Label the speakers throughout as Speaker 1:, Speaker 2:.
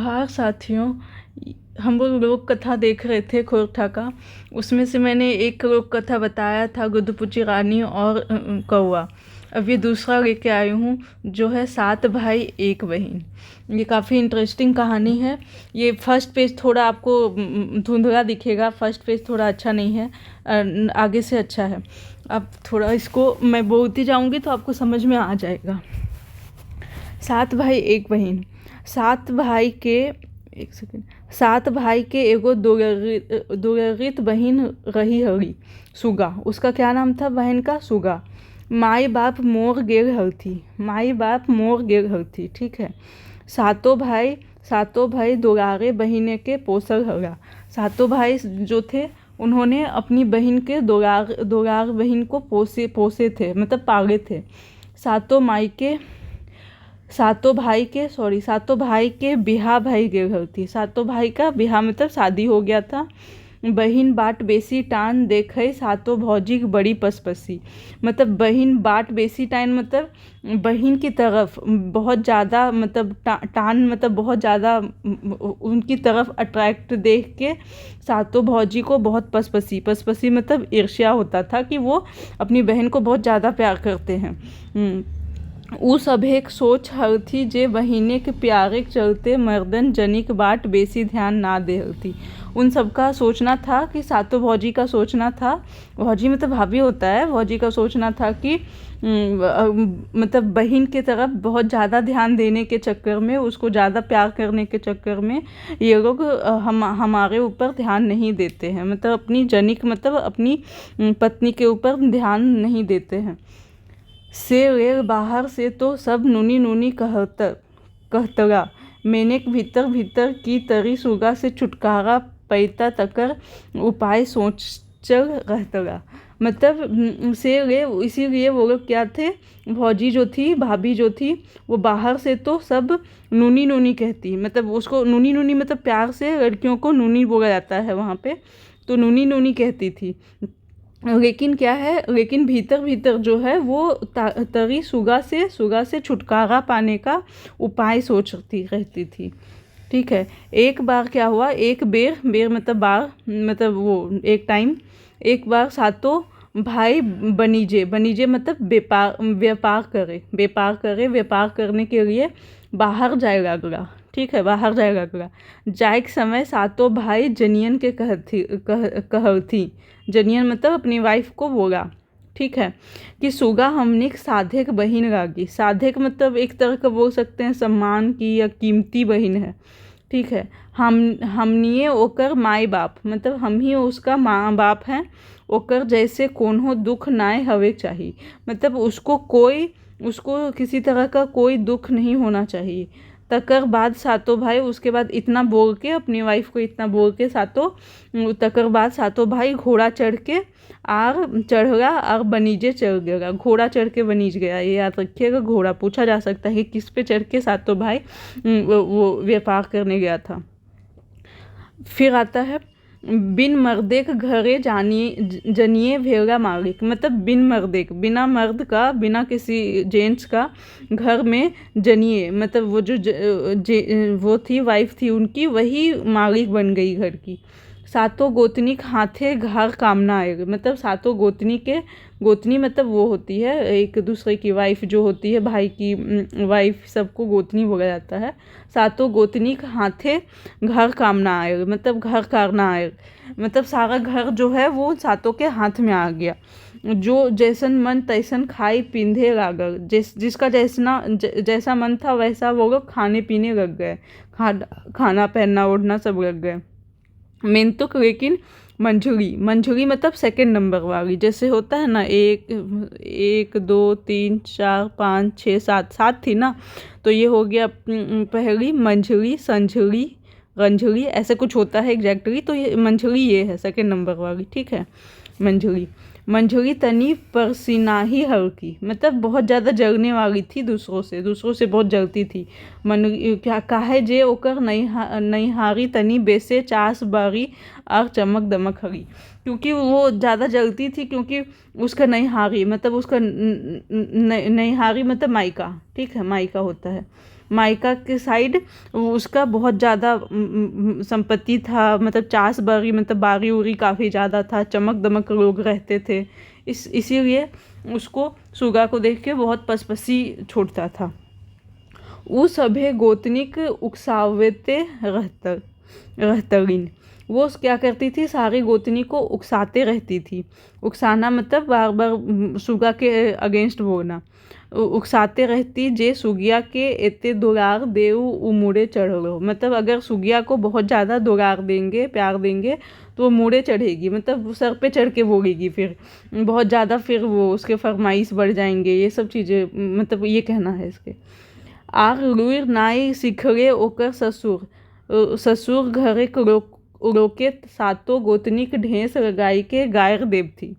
Speaker 1: नमस्कार साथियों, हम लोग कथा देख रहे थे खोरठा का। उसमें से मैंने एक लोक कथा बताया था, गुदपुची रानी और कौआ। अब ये दूसरा लेके आई हूँ जो है 7 भाई 1 बहन। ये काफ़ी इंटरेस्टिंग कहानी है। ये फर्स्ट पेज थोड़ा आपको धुंधला दिखेगा, फर्स्ट पेज थोड़ा अच्छा नहीं है, आगे से अच्छा है। अब थोड़ा इसको मैं बोलती जाऊँगी तो आपको समझ में आ जाएगा। 7 भाई 1 बहन। 7 भाई के 7 भाई के एगो दुर्गत बहन रही हरी सुगा। उसका क्या नाम था बहन का? सुगा। माई बाप मोर गेर हरथी। ठीक है। सातों भाई दुलारे बहन के पोसल हरा। सातों भाई जो थे उन्होंने अपनी बहन के दुलार बहन को पोसे थे, मतलब पाले थे। सातों भाई के बिहा भाई के घर थी। सातों भाई का बिहा मतलब शादी हो गया था। बहिन बाट बेसी टान देखे सातों भौजी की बड़ी पसपसी। मतलब बहिन बाट बेसी टान मतलब बहिन की तरफ बहुत ज़्यादा, मतलब टान मतलब बहुत ज़्यादा उनकी तरफ अट्रैक्ट देख के सातों भौजी को बहुत पसपसी मतलब ईर्ष्या होता था कि वो अपनी बहन को बहुत ज़्यादा प्यार करते हैं। उ सभेक सोच हरथी जे बहिने के प्यारे के चलते मर्दन जनिक बाट बेसी ध्यान ना दे हरथी। उन सबका सोचना था कि सातों भौजी का सोचना था, भौजी मतलब भाभी होता है, भौजी का सोचना था कि मतलब बहन की तरफ बहुत ज़्यादा ध्यान देने के चक्कर में, उसको ज़्यादा प्यार करने के चक्कर में ये लोग हमारे ऊपर ध्यान नहीं देते हैं, मतलब अपनी जनिक मतलब अपनी पत्नी के ऊपर ध्यान नहीं देते हैं। से रेल बाहर से तो सब नूनी कहतरा। मैंने भीतर की तरी सुगा से छुटकारा पैता तकर उपाय सोच चल रहतरा। मतलब से रे, इसीलिए वो लोग क्या थे, भौजी जो थी, भाभी जो थी, वो बाहर से तो सब नूनी कहती, मतलब उसको नूनी मतलब प्यार से लड़कियों को नूनी बोला जाता है वहाँ पे, तो नूनी कहती थी। लेकिन क्या है, लेकिन भीतर जो है वो तरी सुगा से छुटकारा पाने का उपाय सोचती रहती थी। ठीक है। एक बार क्या हुआ, एक बेर मतलब बार मतलब वो एक टाइम, एक बार सातों भाई बनीजे मतलब व्यापार करने के लिए बाहर जाए लगला। ठीक है, बाहर जाए लगला। जाए के समय सातों भाई जनियन के कहती, जनियन मतलब अपनी वाइफ को बोला, ठीक है, कि सुगा हमने साधे बहन लागी। साधे मतलब एक तरह का बोल सकते हैं सम्मान की या कीमती बहन है। ठीक है। हमनिए ओकर माई बाप, मतलब हम ही उसका माँ बाप हैं। ओकर जैसे कोनो दुख नाय हवे चाहिए, मतलब उसको किसी तरह का कोई दुख नहीं होना चाहिए। तकर बाद सातों भाई, उसके बाद इतना बोल के, अपनी वाइफ को इतना बोल के तकर बाद सातों भाई घोड़ा चढ़ गया और बनीजे चढ़ गया। घोड़ा चढ़ के बनीज गया, ये याद रखिएगा। घोड़ा पूछा जा सकता है किस पे चढ़ के सातों भाई वो व्यापार करने गया था। फिर आता है बिन मर्दे के घरे जनिए भेड़ा मालिक। मतलब बिना मर्द का, बिना किसी जेंट्स का घर में जनिए, मतलब वो वो थी वाइफ थी उनकी, वही मालिक बन गई घर की। सातों गोतनी हाथे घर कामना आएगा। मतलब सातों गोतनी मतलब वो होती है एक दूसरे की वाइफ जो होती है, भाई की वाइफ, सबको गोतनी बोला जाता है। सातों गोतनी हाथे घर कामना आएगा, मतलब घर करना आएगा, मतलब सारा घर जो है वो सातों के हाथ में आ गया। जो जैसन मन तैसन खाई पींधे लागल। जिसका जैसा मन था वैसा वो लोग खाने पीने लग गए, खाना पहनना ओढ़ना सब लग गए। मेंतुक लेकिन मंझुरी मतलब सेकंड नंबर वाली, जैसे होता है ना 1 2 3 4 5 6 7 थी ना, तो ये हो गया पहली मंझुरी, संझुरी, रंझुरी, ऐसे कुछ होता है एग्जैक्टली। तो ये मंझुरी ये है सेकंड नंबर वाली। ठीक है। मंझुरी तनी परसिनाही हल्की, मतलब बहुत ज़्यादा जलने वाली थी, दूसरों से बहुत जलती थी। क्या काहे जे ओकर नैहारी तनी बेसे चास बारी और चमक दमक हरी। क्योंकि वो ज़्यादा जलती थी, क्योंकि उसका नैहारी मतलब उसका नैहारी मतलब मायका। ठीक है, मायका होता है। मायका के साइड उसका बहुत ज़्यादा संपत्ति था, मतलब चास बागी, मतलब बागी उरी काफ़ी ज़्यादा था, चमक दमक लोग रहते थे। इसीलिए उसको सुगा को देख के बहुत पसपसी छूटता था। वो सभे गोतनिक उकसावते रहतरीन। वो क्या करती थी, सारी गोतनी को उकसाते रहती थी। उकसाना मतलब बार बार सुगा के अगेंस्ट बोलना। उकसाते रहती, जे सुगिया के एते दुलार देव मुड़े चढ़ो, मतलब अगर सुगिया को बहुत ज़्यादा दुलार देंगे, प्यार देंगे, तो वो मुड़े चढ़ेगी, मतलब सर पे चढ़ के बोलेगी फिर बहुत ज़्यादा, फिर वो उसके फरमाइश बढ़ जाएंगे, ये सब चीज़ें, मतलब ये कहना है इसके। आग लुईर नाई सिखरे ओकर ससुर घरे रोके सातों गोतनीक ढेंस लगाई के गायर देव थी।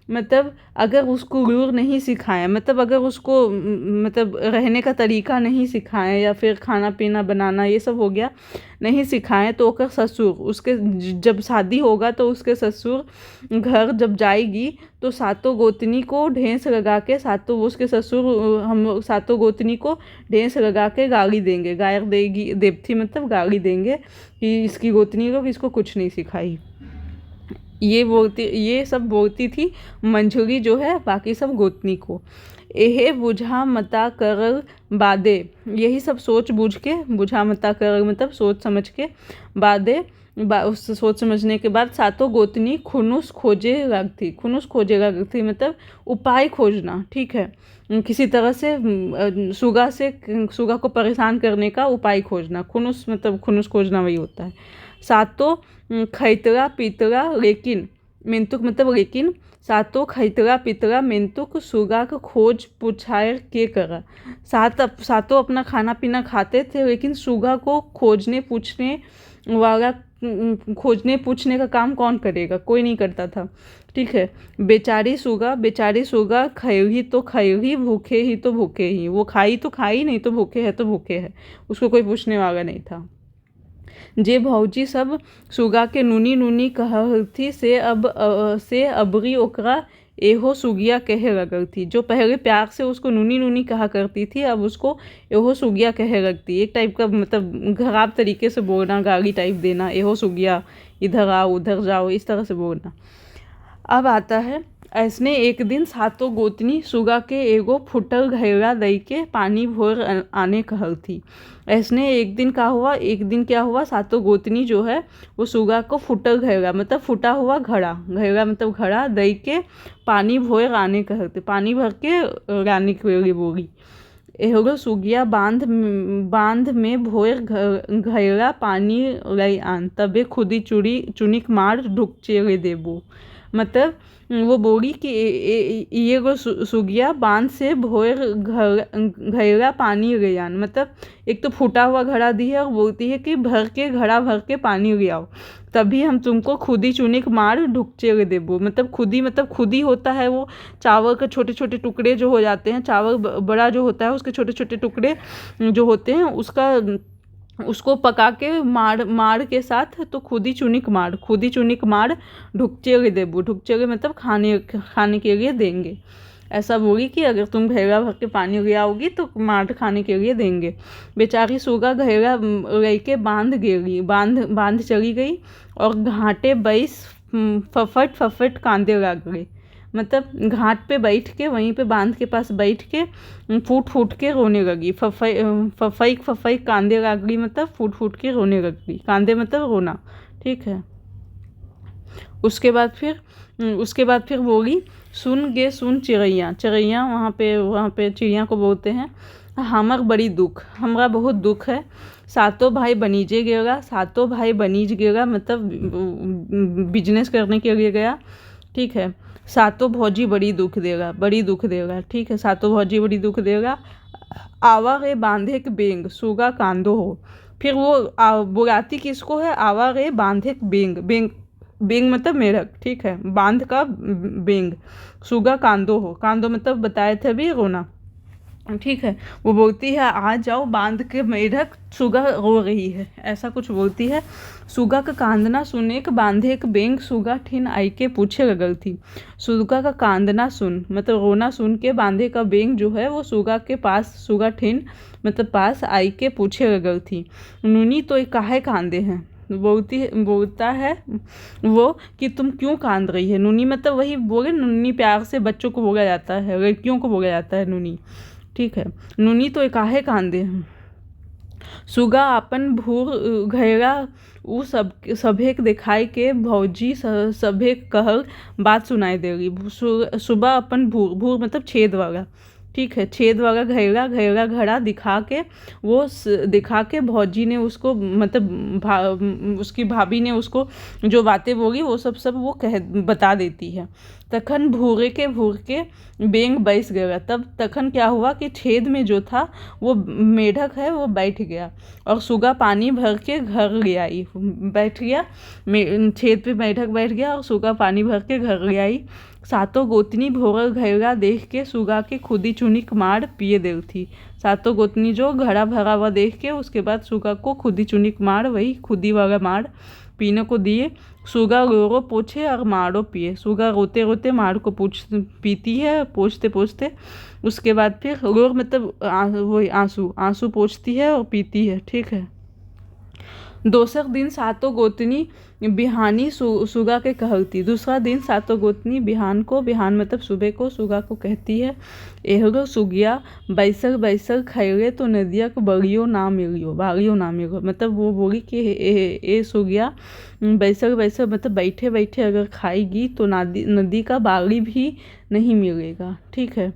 Speaker 1: मतलब अगर उसको लूर नहीं सिखाएं, मतलब अगर उसको मतलब रहने का तरीका नहीं सिखाएं, या फिर खाना पीना बनाना ये सब हो गया नहीं सिखाएं, तो ओकर ससुर, उसके जब शादी होगा तो उसके ससुर घर जब जाएगी तो सातों गोतनी को ढेंस लगा के, सातों उसके ससुर हम सातों गोतनी को ढेंस लगा के गाली देंगे, गायर देगी देवथी, मतलब गाली देंगे कि इसकी गोतनी को इसको कुछ नहीं सिखाई। ये सब बोलती थी मंझुरी जो है, बाकी सब गोतनी को। एहे बुझा मता कर बादे, यही सब सोच बूझ के, बुझा मता कर मतलब सोच समझ के, बादे उस सोच समझने के बाद सातों गोतनी खुनुस खोजे लगती। खुनुस खोजे लगती मतलब उपाय खोजना, ठीक है, किसी तरह से सुगा को परेशान करने का उपाय खोजना। खुनुस मतलब खुनुस खोजना वही होता है। सातों खैतरा पितरा लेकिन मेंतुक मतलब लेकिन, सातों खैतरा पितरा मेंतुक सुगा का खोज पुछायर के करा। सातों अपना खाना पीना खाते थे, लेकिन सुगा को खोजने पूछने का काम कौन करेगा, कोई नहीं करता था, ठीक है। बेचारी सुगा खाई तो खाई, भूखे ही तो भूखे ही, वो खाई तो खाई, नहीं तो भूखे है, उसको कोई पूछने वाला नहीं था। जे भौजी सब सुगा के नूनी कहती से अबरी ओकरा एहो सुगिया कहे लगल थी। जो पहले प्यार से उसको नूनी कहा करती थी, अब उसको एहो सुगिया कहे लगती। एक टाइप का मतलब खराब तरीके से बोलना, गाली टाइप देना, एहो सुगिया, इधर आओ उधर जाओ, इस तरह से बोलना। अब आता है, ऐसने एक दिन सातों गोतनी सुगा के एगो फुटल घैला दई के पानी भोर आने कहल थी। ऐसने एक दिन क्या हुआ, सातों गोतनी जो है वो सुगा को फुटल घैला मतलब फुटा हुआ घड़ा, घैला मतलब घड़ा दई के पानी भोर आने कहल थे, पानी भर के रानी के बोली। एहो सुगिया बांध में भोर घैला पानी लई आन, तबे खुदी चुनिक मार ढुक चेरे देबो। मतलब वो बोली कि ये वो सुगिया बांध से भोर घैला पानी ले आन, मतलब एक तो फूटा हुआ घड़ा दी है और बोलती है कि घड़ा भर के पानी ले आओ, तभी हम तुमको खुदी चुनिक मार ढुकचे देबो। मतलब खुदी होता है वो चावल के छोटे छोटे टुकड़े जो हो जाते हैं, चावल बड़ा जो होता है उसके छोटे छोटे टुकड़े जो होते हैं उसको पका के मार के साथ, तो खुदी चुनिक मार ढुकचे देबो। ढुकचे मतलब खाने के लिए देंगे। ऐसा बोली कि अगर तुम घैला भर के पानी ले आओगी तो मार खाने के लिए देंगे। बेचारी सुगा घैला ले के बांध चली गई और घाटे बैस फफट कांदे लग गई। मतलब घाट पे बैठ के, वहीं पे बांध के पास बैठ के फूट के रोने लगी। फफई कांदे लग गई, मतलब फूट के रोने लगी। कांदे मतलब रोना, ठीक है। उसके बाद फिर बोली, सुन चिड़ैया, वहाँ पे चिड़िया को बोलते हैं, हमरा बहुत दुख है। सातों भाई बनीज गेगा मतलब बिजनेस करने के लिए गया, ठीक है। सातों भौजी बड़ी दुख देगा, ठीक है। सातों भौजी बड़ी दुख देगा। आवा रे बांधे के बेंग सुगा कांदो हो। फिर वो बुलाती किसको है, आवा रे बांधे के बेंग मतलब मेढक, ठीक है। बांध का बेंग, सुगा कांदो हो, कांदो मतलब बताए थे अभी रोना। ठीक है। वो बोलती है आ जाओ बांध के मेढक सुगा रो रही है, ऐसा कुछ बोलती है। सुगा का कांदना सुने के बांधे एक बेंग सुगा ठिन आई के पूछे लगल थी। सुगा का कांदना सुन मतलब रोना सुन के बांधे का बेंग जो है वो सुगा के पास सुगा ठिन मतलब पास आई के पूछे लगल थी, नूनी तो काहे कांदे हैं। बोलता है वो कि तुम क्यों कांद रही है। नूनी मतलब वही बोले, नूनी प्यार से बच्चों को बोला जाता है, लड़कियों को बोला जाता है नूनी। ठीक है। नूनी तो काहे कांदे हैं। सुगा अपन भूर घैरा उ सब सभेक दिखाई के भौजी सभेक कहल बात सुनाई देगी। सुबह अपन भूर भूर मतलब छेद वाला, ठीक है, छेद वाला घैरा घैरा घड़ा दिखा के दिखा के भौजी ने उसको मतलब उसकी भाभी ने उसको जो बातें बोली वो सब वो बता देती है। तखन भूर के बेंग बैस गया। तब तखन क्या हुआ कि छेद में जो था वो मेढक है वो बैठ गया और सुगा पानी भर के घर ले आई, बैठ गया छेद पे मेढक बैठ गया और सुगा पानी भर के घर ले आई। सातों गोतनी भोरल घैरा देख के सुगा के खुदी चुनिक मार पिए देव थी। सातों गोतनी जो घड़ा भरा हुआ देख के उसके बाद सुगा को खुदी चुनिक मार, वही खुदी वाला मार पीने को दिए। सुगा रो पोछे और मारो पिए। सुगा रोते रोते मार को पीती है पोछते पोछते। उसके बाद फिर रो मतलब वही आंसू आंसू पोछती है और पीती है। ठीक है। दोसर दिन सातों गोतनी बिहानी सुगा के कहती। दूसरा दिन सातों गोतनी बिहान मतलब सुबह को सुगा को कहती है, एहरो सुगिया बैसल बैसल खैरे तो नदिया को बगियो ना मिलियो मतलब वो बोली कि ए सुगिया बैसल बैसल मतलब बैठे बैठे अगर खाएगी तो नदी का बागी भी नहीं मिलेगा। ठीक है।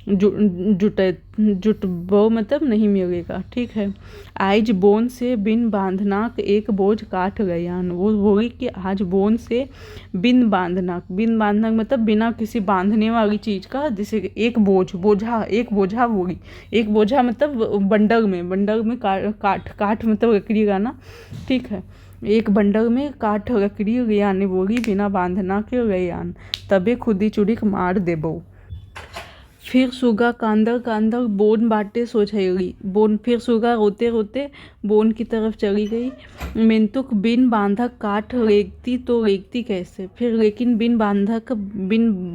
Speaker 1: जुटबो मतलब नहीं मिलेगा। ठीक है। आज बोन से बिन बांधनाक एक बोझ काट गयान। वो बोली कि आज बोन से बिन बांधनाक मतलब बिना किसी बांधने वाली चीज़ का, जैसे एक बोझा बोली। एक बोझा मतलब बंडल में काठ मतलब लकड़ी का ना। ठीक है। एक बंडल में काठ लकड़ी गयान बोली बिना बांधना के गयान, तबे खुदी चुड़िक मार देबो। फिर सुगा कांदर बोन बाटे सोचेगी। फिर सुगा रोते रोते बोन की तरफ चली गई। मिंतुक बिन बांधक काठ रेगती तो रेगती कैसे। फिर लेकिन बिन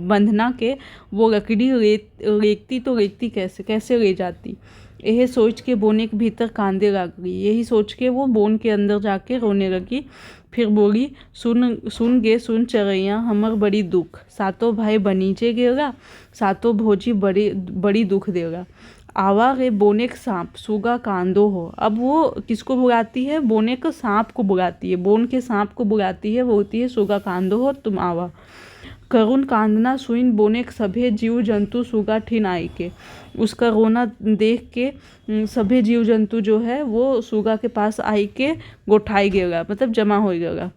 Speaker 1: बंधना के वो लकड़ी रेगती तो रेगती कैसे ले जाती। यह सोच के बोने के भीतर कांदे लग गई। यही सोच के वो बोन के अंदर जाके रोने लगी। फिर बोली, सुन चरैया हमर बड़ी दुख। सातों भाई बनीचे गेला, सातों भौजी बड़ी दुख देगा। आवा रे बोने के सांप सुगा कांदो हो। अब वो किसको बुलाती है, बोने के सांप को बुलाती है, बोन के सांप को बुलाती है, बोलती है सुगा कांदो हो तुम आवा। करुण कांदना सुइन बोने के सभे जीव जंतु सुगा ठिन आई के। उसका रोना देख के सभी जीव जंतु जो है वो सुगा के पास आई के गोठाई गेगा मतलब जमा हो गेगा।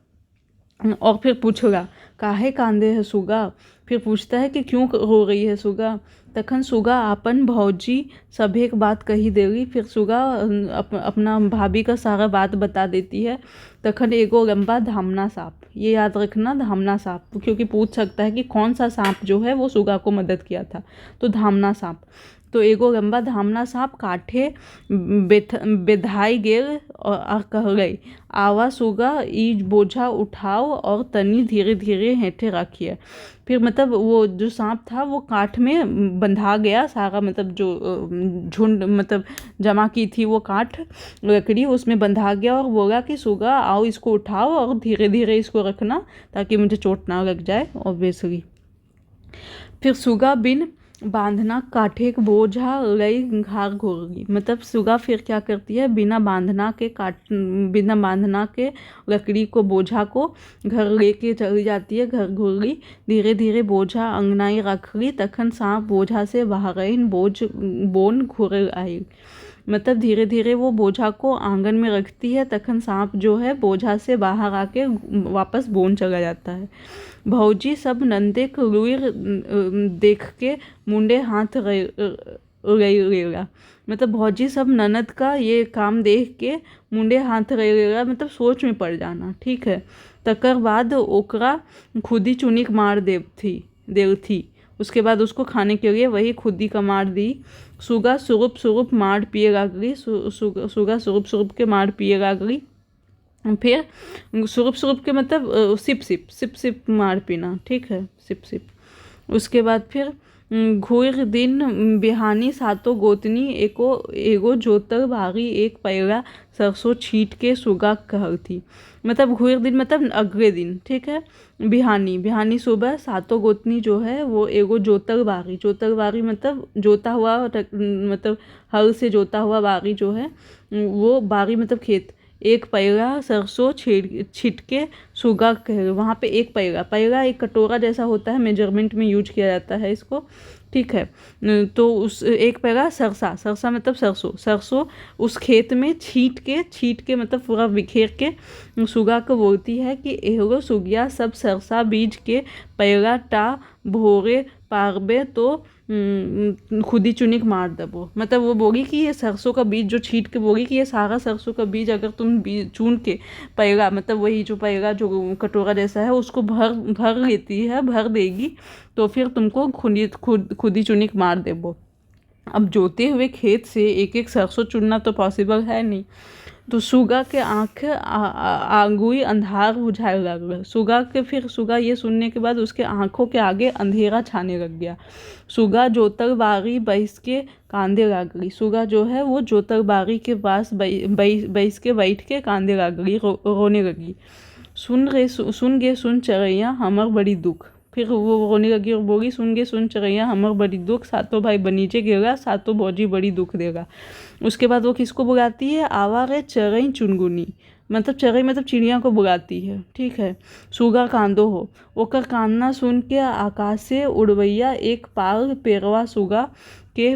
Speaker 1: और फिर पूछेगा काहे कांदे है सुगा। फिर पूछता है कि क्यों रो रही है सुगा। तखन सुगा अपन भौजी सभे एक बात कही देगी। फिर सुगा अपना भाभी का सारा बात बता देती है। तखन एगो लंबा धामना सांप, ये याद रखना धामना सांप, क्योंकि पूछ सकता है कि कौन सा सांप जो है वो सुगा को मदद किया था, तो धामना सांप। तो एगो लंबा धामना सांप काठे बेधाई गेल और कह गई, आवा सुगा ई बोझा उठाओ और तनी धीरे धीरे हेठे रखिए। फिर मतलब वो जो सांप था वो काठ में बंधा गया सारा, मतलब जो झुंड मतलब जमा की थी वो काठ लकड़ी उसमें बंधा गया और बोला कि सुगा आओ इसको उठाओ और धीरे धीरे इसको रखना ताकि मुझे चोट ना लग जाए ऑब्वियसली। फिर सुगा बिन बांधना काठे एक बोझा लई घाघ घोरगी। मतलब सुगा फिर क्या करती है, बिना बांधना के लकड़ी को बोझा को घर लेके चली जाती है, घर घोरगी। धीरे धीरे बोझा अंगनाई रखली। तखन सांप बोझा से बाहर बोन घुर आई। मतलब धीरे धीरे वो बोझा को आंगन में रखती है। तखन सांप जो है बोझा से बाहर आके वापस बोन चला जाता है। भौजी सब नंदे लुईर देख के मुंडे हाथ रेगा। मतलब भौजी सब ननद का ये काम देख के मुंडे हाथ रेगा मतलब सोच में पड़ जाना। ठीक है। तकर बाद ओकरा खुदी चुनिक मार देव थी। उसके बाद उसको खाने के लिए वही खुदी का मार दी। सुगा सुरुप सुरुप मार पिए लागली। सुगा सुरुप सुरुप के मार पिए लागली। फिर सुरुप सुरुप के मतलब सिप सिप सिप सिप मार पीना, ठीक है, सिप सिप। उसके बाद फिर घोर दिन बिहानी सातो गोतनी एगो जोतर भागी एक पैरा सरसों छीट के सुगा कहर थी। मतलब घोर दिन मतलब अगले दिन, ठीक है। बिहानी सुबह सातों गोतनी जो है वो एगो जोतर बागी मतलब जोता हुआ, मतलब हल से जोता हुआ बागी जो है वो बागी मतलब खेत, एक पैरा सरसों छीट के सुगा कह। वहाँ पे एक पैरा एक कटोरा जैसा होता है, मेजरमेंट में यूज किया जाता है इसको, ठीक है। तो उस एक पैरा सरसा मतलब सरसों उस खेत में छीट के मतलब पूरा बिखेर के सुगा को बोलती है कि एगो सुगिया सब सरसा बीज के पैरा टा भोरे पारबे तो खुदी चुनिक मार दबो। मतलब वो बोली कि ये सरसों का बीज जो छीट के बोली कि ये सारा सरसों का बीज अगर तुम चुन के पैरा मतलब वही जो पैरा जो कटोरा जैसा है उसको भर देगी तो फिर तुमको खुदी चुनिक मार देबो। अब जोते हुए खेत से एक एक सरसों चुनना तो पॉसिबल है नहीं, तो सुगा के आँख आगुई अंधार बुझाए लग। सुगा ये सुनने के बाद उसके आँखों के आगे अंधेरा छाने लग गया। सुगा जोतर बागी बैस के कांदे लागली। सुगा जो है वो जोतर बागी के पास बैस के बैठ के कांदे लागली, रोने लगी। सुन चरैया हमर बड़ी दुख। फिर वो रोने लगी और बोली सुन चरैया हमर बड़ी दुख, सातों भाई बनीचे गिरेगा, सातों भौजी बड़ी दुख देगा। उसके बाद वो किसको बुलाती है, आवा रे चरई चुनगुनी, मतलब चरई मतलब चिड़िया को बुलाती है, ठीक है। सुगा कांदो हो, ओकर कांदना सुन के आकाश से उड़वैया एक पाल पेरवा सुगा के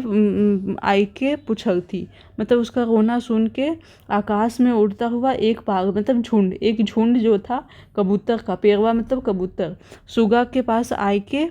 Speaker 1: आई के पुछल थी। मतलब उसका रोना सुन के आकाश में उड़ता हुआ एक पाल मतलब एक झुंड जो था कबूतर का, पेरवा मतलब कबूतर, सुगा के पास आई के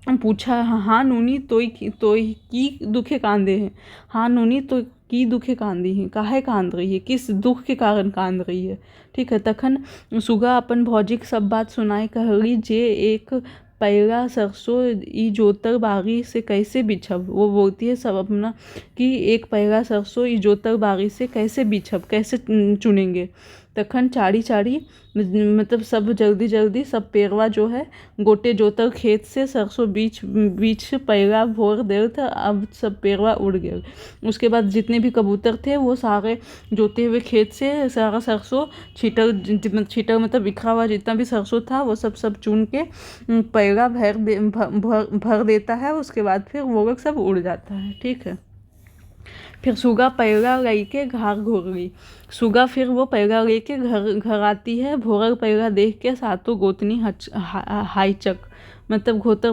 Speaker 1: पूछा, हाँ नूनी तोई की दुखे कांदे हैं। हाँ नूनी तो की दुखे कांदी हैं, काहे कांद रही है, किस दुख के कारण कांद रही है, ठीक है। तखन सुगा अपन भौजी के सब बात सुनाई कहली जे एक पैरा सरसों ई जोतर बागी से कैसे बिछब। वो बोलती है सब अपना कि एक पैरा सरसों ई जोतर बागी से कैसे बिछब, कैसे चुनेंगे। तखन चारी मतलब सब जल्दी सब पेरवा जो है गोटे जोतर खेत से सरसों बीच पैरा भोर देर था। अब सब पेरवा उड़ गए। उसके बाद जितने भी कबूतर थे वो सारे जोते हुए खेत से सारा सरसों छीटर मतलब बिखरा हुआ जितना भी सरसों था वो सब चुन के पैरा भर देता है। उसके बाद फिर वो लोग सब उड़ जाता है, ठीक है। फिर सुगा पैरा ले के घर घोर गई। सुगा फिर वो पैरा ले के घर आती है। भोरल पैरा देख के सातों गोतनी हाईचक मतलब घोतर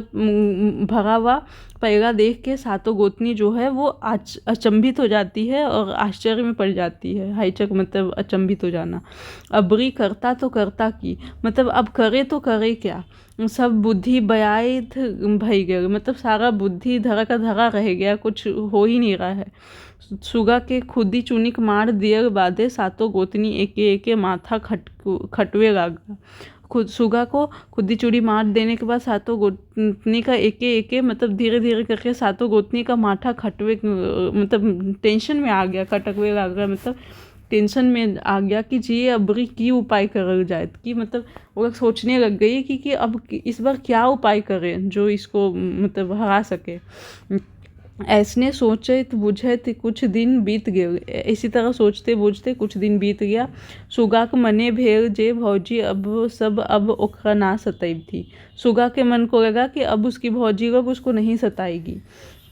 Speaker 1: भरा हुआ पैरा देख के सातों गोतनी जो है वो अचंभित हो जाती है और आश्चर्य में पड़ जाती है। हाईचक मतलब अचंभित हो जाना। अबरी करता तो करता की, मतलब अब करे तो करे क्या, सब बुद्धि बयात भई गए, मतलब सारा बुद्धि धरा का धरा रह गया, कुछ हो ही नहीं रहा है। सुगा के खुदी चुनिक मार दियर बादे सातों गोतनी एके माथा खटवे लगा। सुगा को खुदी चूड़ी मार देने के बाद सातों गोतनी का एके मतलब धीरे करके सातों गोतनी का माथा खटवे मतलब टेंशन में आ गया, खटकवे लग गया, मतलब टेंशन में आ गया कि जी अबरी की उपाय करल जाए कि मतलब वो लोग सोचने लग गई कि अब इस बार क्या उपाय करें जो इसको मतलब हरा सके। ऐसने सोचत बुझत कुछ दिन बीत गए। इसी तरह सोचते बुझते कुछ दिन बीत गया। सुगा के मने भेल जे भौजी अब ओकरा ना सताइब थी। सुगा के मन को लगा कि अब उसकी भौजी लोग उसको नहीं सताएगी।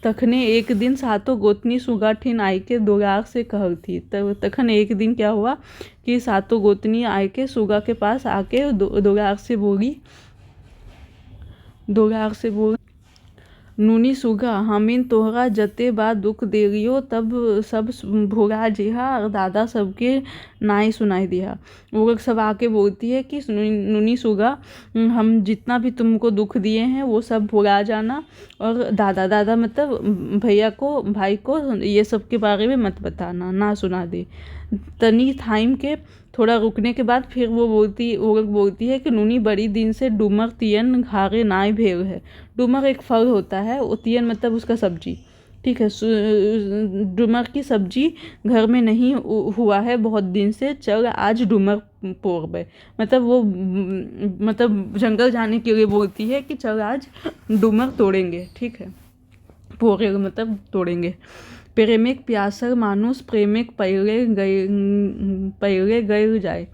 Speaker 1: तखने एक दिन सातों गोतनी सुगा ठिन आई के दोराग से कहल थी। तखन एक दिन क्या हुआ कि सातों गोतनी आई के सुगा के पास आके दोराग से बोली नूनी सुगा हमीन तोहरा जते बा दुख देलियो तब सब भुला जिहा और दादा सबके नाई सुनाई दिया। वो लोग सब आके बोलती है कि नूनी सुगा हम जितना भी तुमको दुख दिए हैं वो सब भुला जाना और दादा मतलब भाई को ये सब के बारे में मत बताना, ना सुना दे। तनी टाइम के थोड़ा रुकने के बाद फिर वो लोग बोलती है कि नूनी बड़ी दिन से डूमर तियन घारे नाई भेल है। डूमर एक फल होता है, वो तियन मतलब उसका सब्जी, ठीक है। डूमर की सब्जी घर में नहीं हुआ है बहुत दिन से, चल आज डूमर पोरबे। मतलब वो मतलब जंगल जाने के लिए बोलती है कि चल आज डूमर तोड़ेंगे। ठीक है, पोरेगा मतलब तोड़ेंगे। प्रेमिक प्यासल मानुस प्रेमिक पहले गल जाए।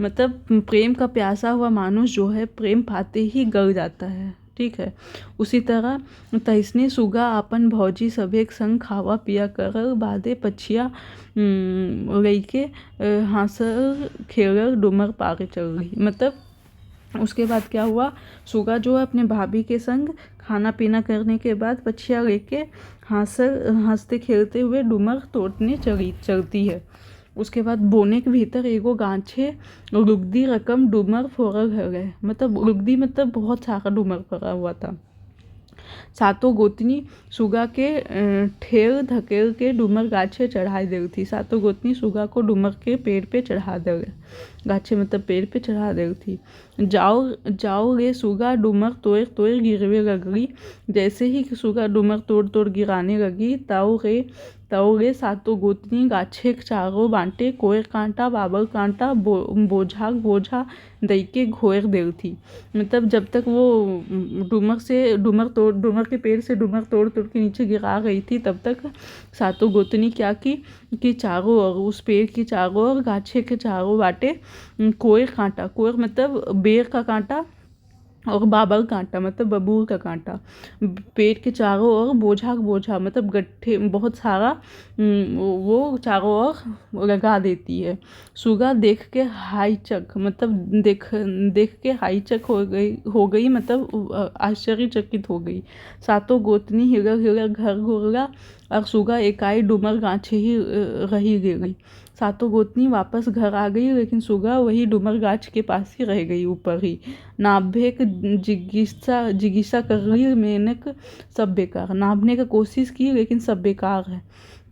Speaker 1: मतलब प्रेम का प्यासा हुआ मानुस जो है प्रेम पाते ही गल जाता है। ठीक है। उसी तरह तैसने सुगा अपन भौजी सभेक संग खावा पिया कर बादे पछिया लइके हाँसल खेलर डूमर पार चल गई। मतलब उसके बाद क्या हुआ, सुगा जो है अपने भाभी के संग खाना पीना करने के बाद पछिया लेके हंसते खेलते हुए डूमर तोड़ने चलती है। उसके बाद बोने के भीतर एगो गांछे रुगदी रकम डूमर फोरल है। मतलब रुगदी मतलब बहुत सारा डूमर पड़ा हुआ था। सातों गोतनी सुगा के ठेल धकेल के डूमर गाछे चढ़ाई देल थी। सातों गोतनी सुगा को डूमर के पेड़ पे चढ़ा दे, गाछे मतलब पेड़ पे चढ़ा देल थी। जाओ रे सुगा डूमर तोड़ तोड़ गिरवे लगली। जैसे ही सुगा डूमर तोड़ तोड़ गिराने लगी ताऊ रे सातों गोतनी गाछे चारों बांटे कोयर कांटा बाबर कांटा बोझा दई के घोर देल थी। मतलब जब तक वो डूमर के पेड़ से डूमर तोड़ तोड़ के नीचे गिरा गई थी, तब तक सातों गोतनी क्या की कि चारों ओर उस पेड़ की चारों ओर गाछे के चारों बाटे कोयर कांटा, कोयर मतलब बेर का कांटा और बाबर कांटा मतलब बबूल का कांटा, पेड़ के चारों ओर बोझा मतलब गट्ठे बहुत सारा वो चारों ओर लगा देती है। सुगा देख के हाईचक मतलब देख के हाईचक हो गई मतलब आश्चर्यचकित हो गई। सातों गोतनी हिलर घर घुरला और सुगा एकाई डूमर गाछे ही रही गई। सातों गोतनी वापस घर आ गई, लेकिन सुगा वही डूमर गाछ के पास ही रह गई, ऊपर ही। नाभेक जिज्ञासा कर रही मेनक सब बेकार। नाभने का कोशिश की लेकिन सब बेकार है।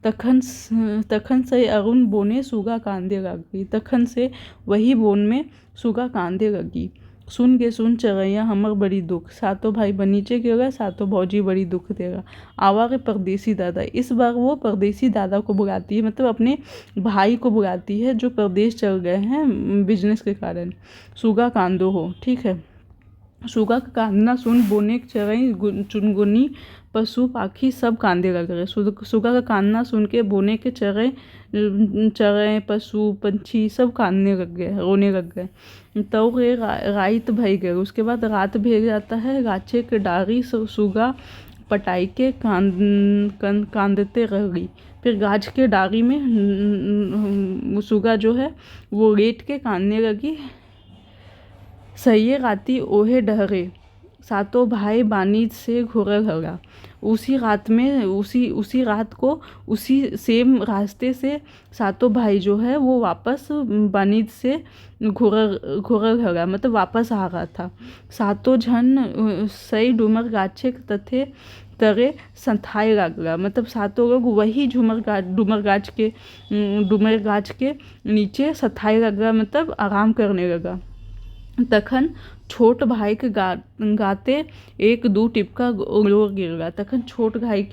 Speaker 1: तखन से अरुण बोने सुगा कांदे लगी। तखन से वही बोन में सुगा कांदे लगी। सुन चरैया हमर बड़ी दुख। सातों भाई बनीचे गिरा, सातों भौजी बड़ी दुख देगा। आवारे परदेसी दादा। इस बार वो परदेसी दादा को बुलाती है, मतलब अपने भाई को बुलाती है जो परदेश चल गए हैं बिजनेस के कारण। सुगा कांदो हो। ठीक है। सुगा का कांदना सुन बोने चरई चुनगुनी पशु पाखी सब कांदे लग रहे। सुगा का कांदना सुन के बोने के चरए पशु पंछी सब कांदने लग गए, रोने लग गए। तो ये रात भई गए। उसके बाद रात भे जाता है। गाछे के डारी सुगा पटाई के कांदते रह गई। फिर गाछ के डारी में सुगा जो है वो लेट के कांदने लगी। सही राती ओहे डहरे। सातों भाई बानीज से घुरल हगा। उसी रात को उसी सेम रास्ते से सातों भाई जो है वो वापस बानीज से घुरल हगा, मतलब वापस आ रहा था। सातों जन सही डूमर गाछे तथे तरे संथाए लागला। मतलब सातों लोग वही डूमर गाछ के नीचे संथाए लगा, मतलब आराम करने लगा। तखन छोट भाई के गाते एक दू टिपका लोर गिरला। तखन छोट भाई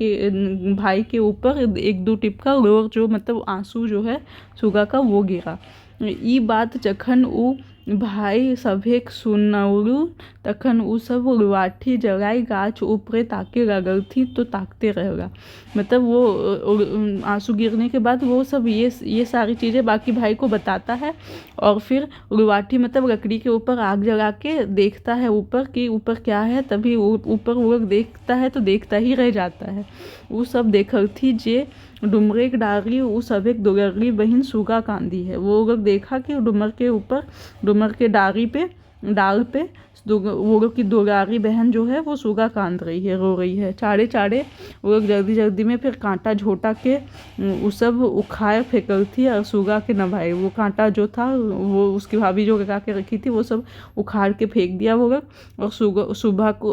Speaker 1: के ऊपर एक दू टिपका लोर जो मतलब आंसू जो है सुगा का वो गिरा। ई बात जखन उ भाई सभेक सुनौलू तखन उ सब लाठी जलाई गाछ ऊपरे ताके लगल थी तो ताकते रहेगा। मतलब वो आंसू गिरने के बाद वो सब ये सारी चीज़ें बाकी भाई को बताता है और फिर लाठी मतलब लकड़ी के ऊपर आग जला के देखता है ऊपर कि ऊपर क्या है। तभी ऊपर वो लोग देखता है तो देखता ही रह जाता है। वो सब देखल थी जे डूमरे के डारी वो सब एक दुगरली बहन सुगा कांदी है। वो लोग देखा कि डूमर के डाल पे वो लोग की दुगारी बहन जो है वो सुगा कांद रही है, रो रही है। चाड़े वो लोग जल्दी में फिर कांटा झोटा के वो सब उखाड़ फेंकल थी और सुगा के नभाए। वो कांटा जो था वो उसकी भाभी जो लगा के रखी थी वो सब उखाड़ के फेंक दिया वो लोग। और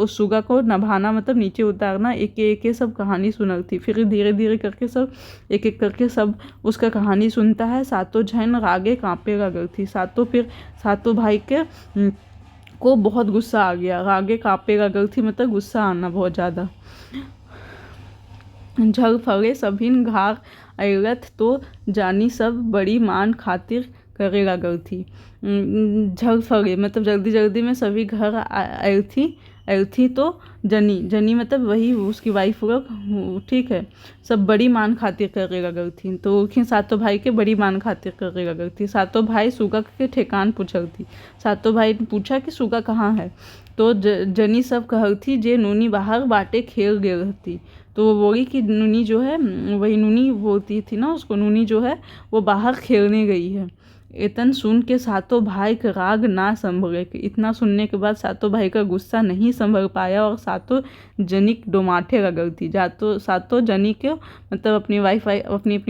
Speaker 1: सुगा को नभाना मतलब नीचे उतारना, एक सब कहानी सुनल थी। फिर धीरे करके सब एक करके सब उसका कहानी सुनता है। सातों जन रागे कांपे लगल थी। सातों भाई के को बहुत गुस्सा आ गया। रागे कांपे लगल थी मतलब गुस्सा आना बहुत ज़्यादा। झग फरे सभिन घार अयलथ तो जानी सब बड़ी मान खातिर करे लागल थी। झग फरे मतलब जल्दी जल्दी में सभी घर आई थी तो जनी मतलब वही उसकी वाइफ लोग, ठीक है, सब बड़ी मान खातिर करे लगल थी। तो उनके सातों भाई के बड़ी मान खातिर करे लगल थी। सातों भाई सुगा के ठेकान पूछल थी। सातों भाई ने पूछा कि सुगा कहाँ है। तो जनी सब कहल थी जे नूनी बाहर बाटे खेल गए रहती। तो वो बोली कि नूनी जो है, वही नूनी बोलती थी ना उसको, नूनी जो है वो बाहर खेलने गई है। इतन सुन के सातों भाई का राग ना संभले। कि इतना सुनने के बाद सातों भाई का गुस्सा नहीं संभल पाया और सातों जनी डोमाठे लगल थी। सातों जनी के मतलब अपनी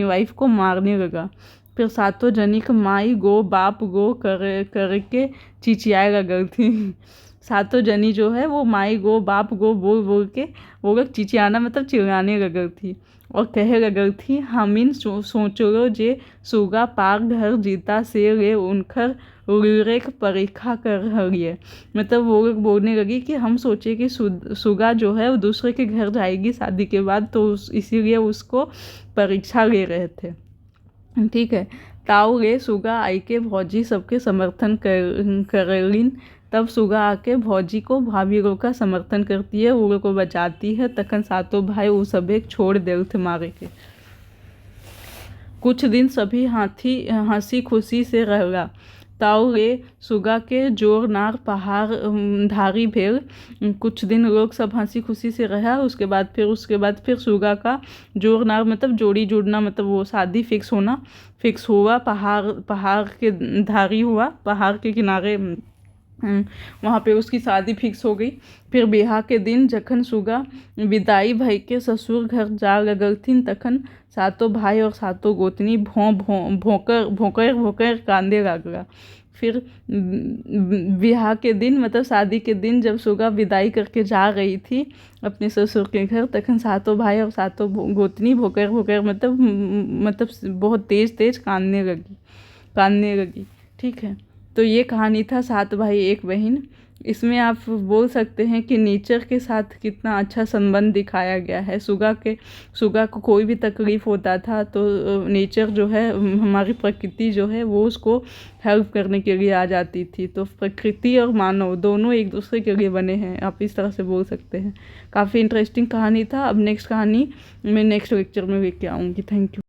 Speaker 1: वाइफ को मारने लगा। फिर सातों जनी के माई गो बाप गो करके चिचियाए लगल थी। सातों जनी जो है वो माई गो बाप गो बोल बोल के वो लोग चिचियाना मतलब चिल्लाने लगल थी और कहे लगल थी हमिन सोचो जे सुगा पार घर जीता से रे उनकर उड़े के परीक्षा कर रही है। मतलब वो लोग बोलने लगी कि हम सोचे कि सुगा जो है वो दूसरे के घर जाएगी शादी के बाद, तो इसीलिए उसको परीक्षा ले रहे थे, ठीक है। ताऊ रे सुगा आई के भौजी सबके समर्थन करेलिन। तब सुगा आके भौजी को भाभी लोग का समर्थन करती है, वो लोग को बचाती है। तखन सातों भाई वो सब एक छोड़ देल थे मारे के। कुछ दिन सभी हंसी खुशी से रहला। ताऊ रे सुगा के जोर नार पहाड़ धारी भेल। कुछ दिन लोग सब हंसी खुशी से रहा। उसके बाद फिर सुगा का जोर नार मतलब जोड़ी जुड़ना, मतलब वो शादी फिक्स हुआ। पहाड़ के धारी हुआ, पहाड़ के किनारे वहाँ पे उसकी शादी फिक्स हो गई। फिर ब्याह के दिन जखन सुगा विदाई भई के ससुर घर जा लगल थीन, तखन सातों भाई और सातों गोतनी भोंकर कांदे लागला। फिर ब्याह के दिन मतलब शादी के दिन जब सुगा विदाई करके जा रही थी अपने ससुर के घर, तखन सातों भाई और सातों गोतनी भोंकर मतलब बहुत तेज कांदने लगी, ठीक है। तो ये कहानी था सात भाई एक बहन। इसमें आप बोल सकते हैं कि नेचर के साथ कितना अच्छा संबंध दिखाया गया है। सुगा को कोई भी तकलीफ़ होता था तो नेचर जो है, हमारी प्रकृति जो है वो उसको हेल्प करने के लिए आ जाती थी। तो प्रकृति और मानव दोनों एक दूसरे के लिए बने हैं, आप इस तरह से बोल सकते हैं। काफ़ी इंटरेस्टिंग कहानी था। अब नेक्स्ट कहानी मैं नेक्स्ट लेक्चर में लेके आऊँगी। Thank you.